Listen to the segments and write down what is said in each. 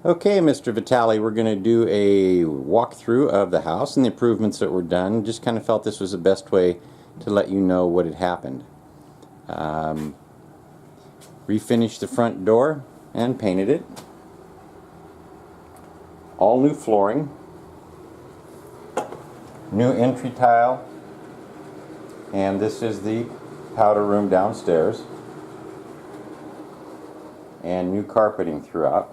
Okay, Mr. Vitale, we're going to do a walkthrough of the house and the improvements that were done. Just kind of felt this was the best way to let you know what had happened. Refinished the front door and painted it. All new flooring. New entry tile. And this is the powder room downstairs. And new carpeting throughout.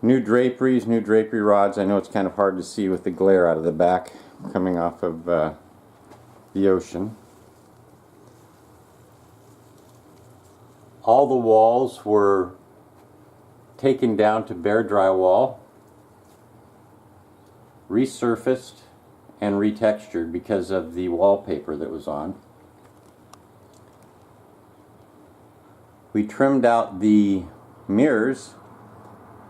New draperies, new drapery rods. I know it's kind of hard to see with the glare out of the back coming off of the ocean. All the walls were taken down to bare drywall, resurfaced and retextured because of the wallpaper that was on. We trimmed out the mirrors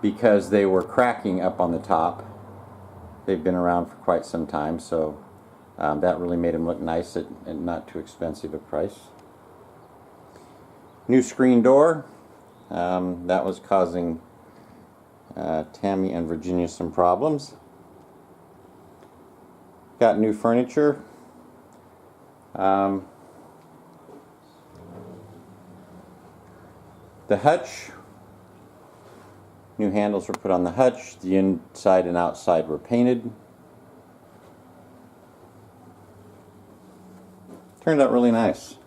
because they were cracking up on the top. They've been around for quite some time, so that really made them look nice at not too expensive a price. New screen door. That was causing Tammy and Virginia some problems. Got new furniture. The hutch. New handles were put on the hutch. The inside and outside were painted. Turned out really nice.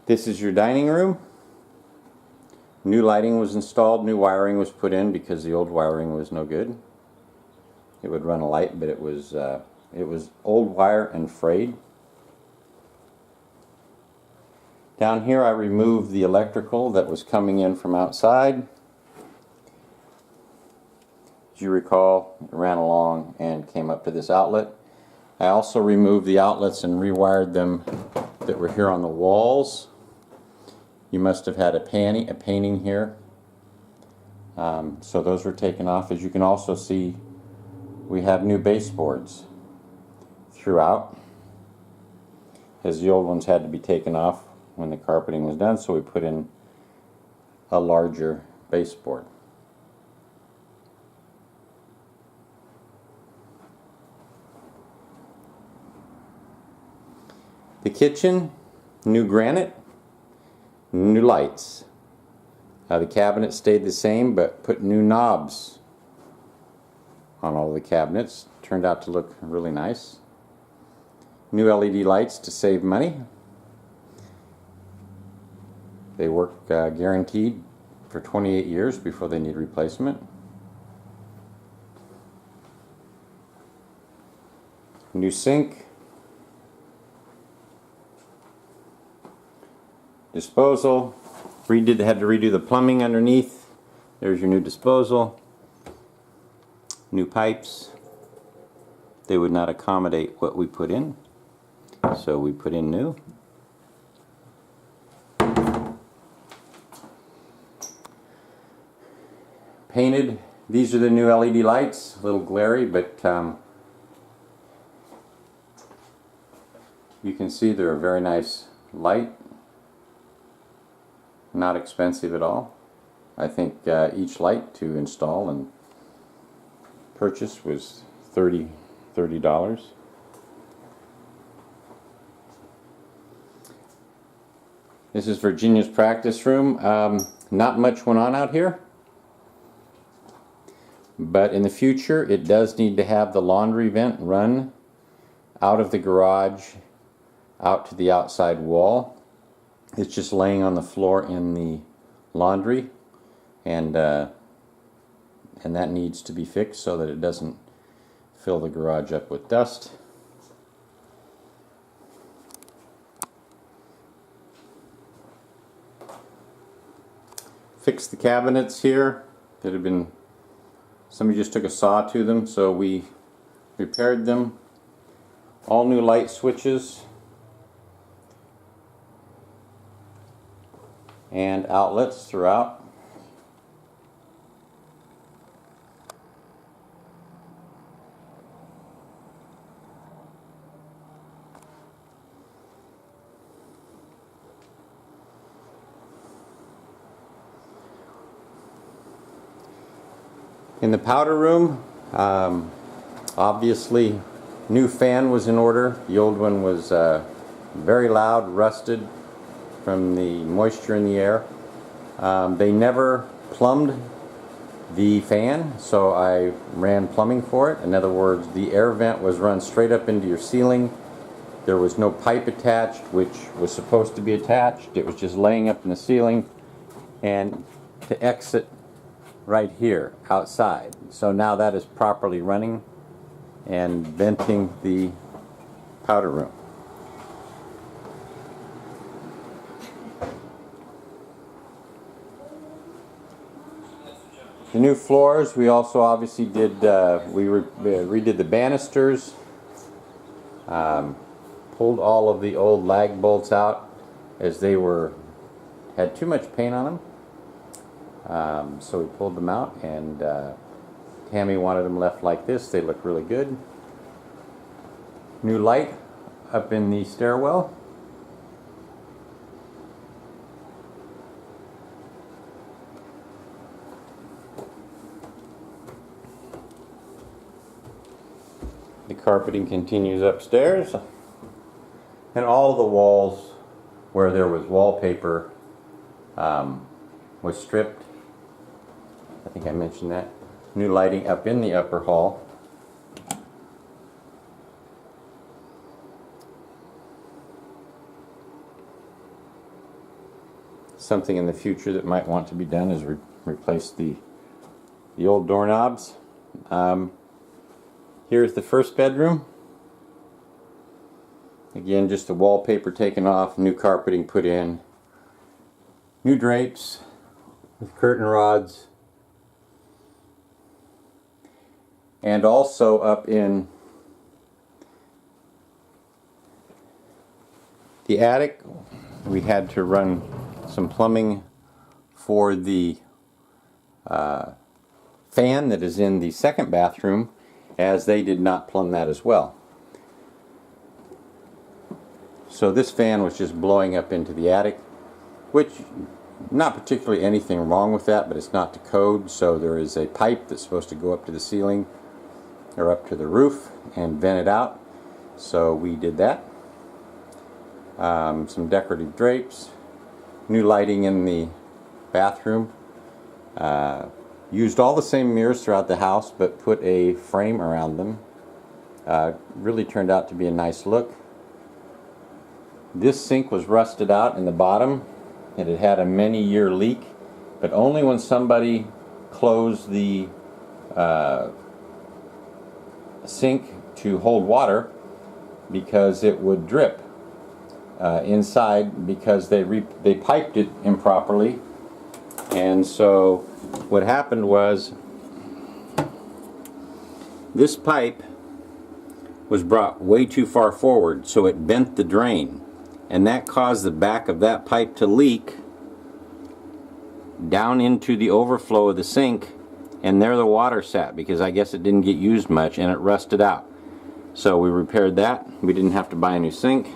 This is your dining room. New lighting was installed. New wiring was put in because the old wiring was no good. It would run a light, but it was old wire and frayed. Down here I removed the electrical that was coming in from outside. As you recall, it ran along and came up to this outlet. I also removed the outlets and rewired them that were here on the walls. You must have had a painting here. So those were taken off. As you can also see, we have new baseboards throughout, as the old ones had to be taken off when the carpeting was done, so we put in a larger baseboard. The kitchen, new granite, new lights. The cabinet stayed the same, but put new knobs on all the cabinets. Turned out to look really nice. New LED lights to save money. They work guaranteed for 28 years before they need replacement. New sink. Disposal. Had to redo the plumbing underneath. There's your new disposal. New pipes. They would not accommodate what we put in, so we put in new. Painted. These are the new LED lights. A little glary, but you can see they're a very nice light. Not expensive at all. I think each light to install and purchase was $30. This is Virginia's practice room. Not much went on out here, but in the future it does need to have the laundry vent run out of the garage out to the outside wall. It's just laying on the floor in the laundry, and that needs to be fixed so that it doesn't fill the garage up with dust. Fixed the cabinets here that had been, somebody just took a saw to them, so we repaired them. All new light switches and outlets throughout. In the powder room, obviously new fan was in order. The old one was very loud, rusted from the moisture in the air. They never plumbed the fan, so I ran plumbing for it. In other words, the air vent was run straight up into your ceiling. There was no pipe attached, which was supposed to be attached. It was just laying up in the ceiling, and to exit right here outside. So now that is properly running and venting the powder room. The new floors, we also obviously did, we redid the banisters, pulled all of the old lag bolts out as they had too much paint on them. So we pulled them out, and Tammy wanted them left like this. They look really good. New light up in the stairwell. The carpeting continues upstairs, and all the walls where there was wallpaper was stripped. I think I mentioned that. New lighting up in the upper hall. Something in the future that might want to be done is replace the old doorknobs. Here's the first bedroom. Again, just the wallpaper taken off, new carpeting put in, new drapes with curtain rods, and also up in the attic we had to run some plumbing for the fan that is in the second bathroom, as they did not plumb that as well. So this fan was just blowing up into the attic, which not particularly anything wrong with that, but it's not to code. So there is a pipe that's supposed to go up to the ceiling or up to the roof and vent it out. So we did that. Some decorative drapes, new lighting in the bathroom. Used all the same mirrors throughout the house, but put a frame around them. Really turned out to be a nice look. This sink was rusted out in the bottom. It had had a many-year leak, but only when somebody closed the sink to hold water, because it would drip inside, because they piped it improperly. And so what happened was, this pipe was brought way too far forward, so it bent the drain, and that caused the back of that pipe to leak down into the overflow of the sink, and there the water sat, because I guess it didn't get used much and it rusted out. So we repaired that. We didn't have to buy a new sink.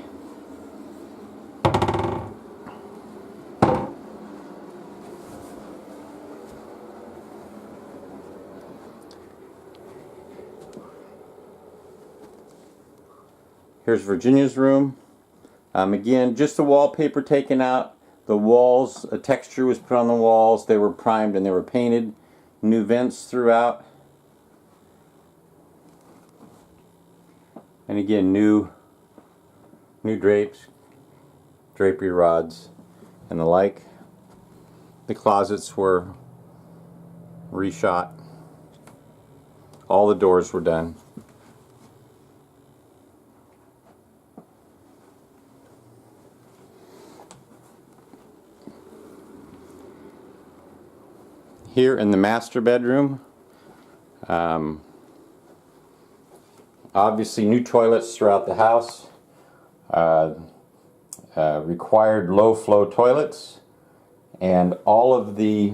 Here's Virginia's room. Again, just the wallpaper taken out. The walls, a texture was put on the walls. They were primed and they were painted. New vents throughout. And again, new drapes, drapery rods, and the like. The closets were reshot. All the doors were done. Here in the master bedroom, obviously new toilets throughout the house, required low flow toilets, and all of the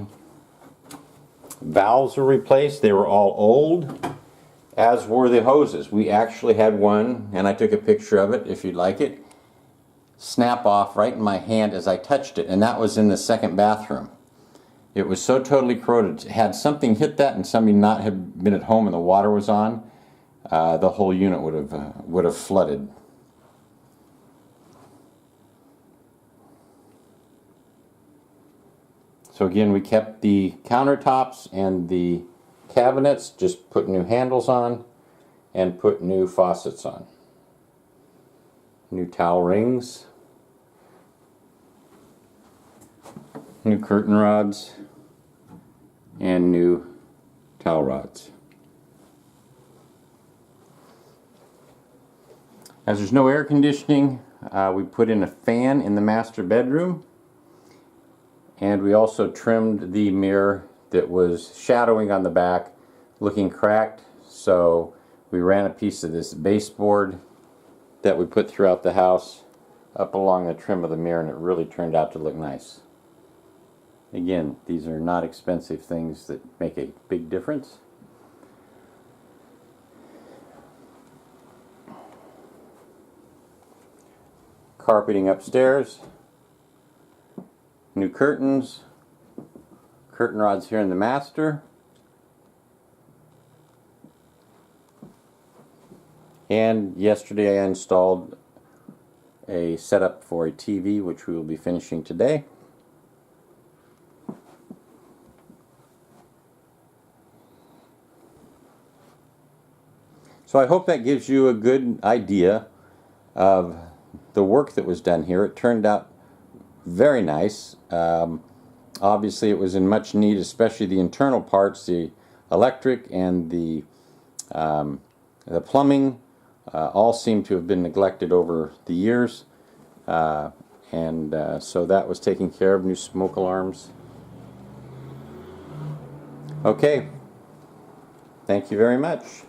valves were replaced. They were all old, as were the hoses. We actually had one, and I took a picture of it if you'd like it, snap off right in my hand as I touched it, and that was in the second bathroom. It was so totally corroded. Had something hit that and somebody not had been at home and the water was on, the whole unit would have flooded. So again, we kept the countertops and the cabinets, just put new handles on and put new faucets on. New towel rings, new curtain rods, and new towel rods. As there's no air conditioning, we put in a fan in the master bedroom, and we also trimmed the mirror that was shadowing on the back, looking cracked, so we ran a piece of this baseboard that we put throughout the house up along the trim of the mirror, and it really turned out to look nice. Again, these are not expensive things that make a big difference. Carpeting upstairs, new curtains, curtain rods here in the master, and yesterday I installed a setup for a TV, which we will be finishing today. So I hope that gives you a good idea of the work that was done here. It turned out very nice. Obviously it was in much need, especially the internal parts, the electric and the plumbing all seem to have been neglected over the years, so that was taken care of. New smoke alarms. Okay, thank you very much.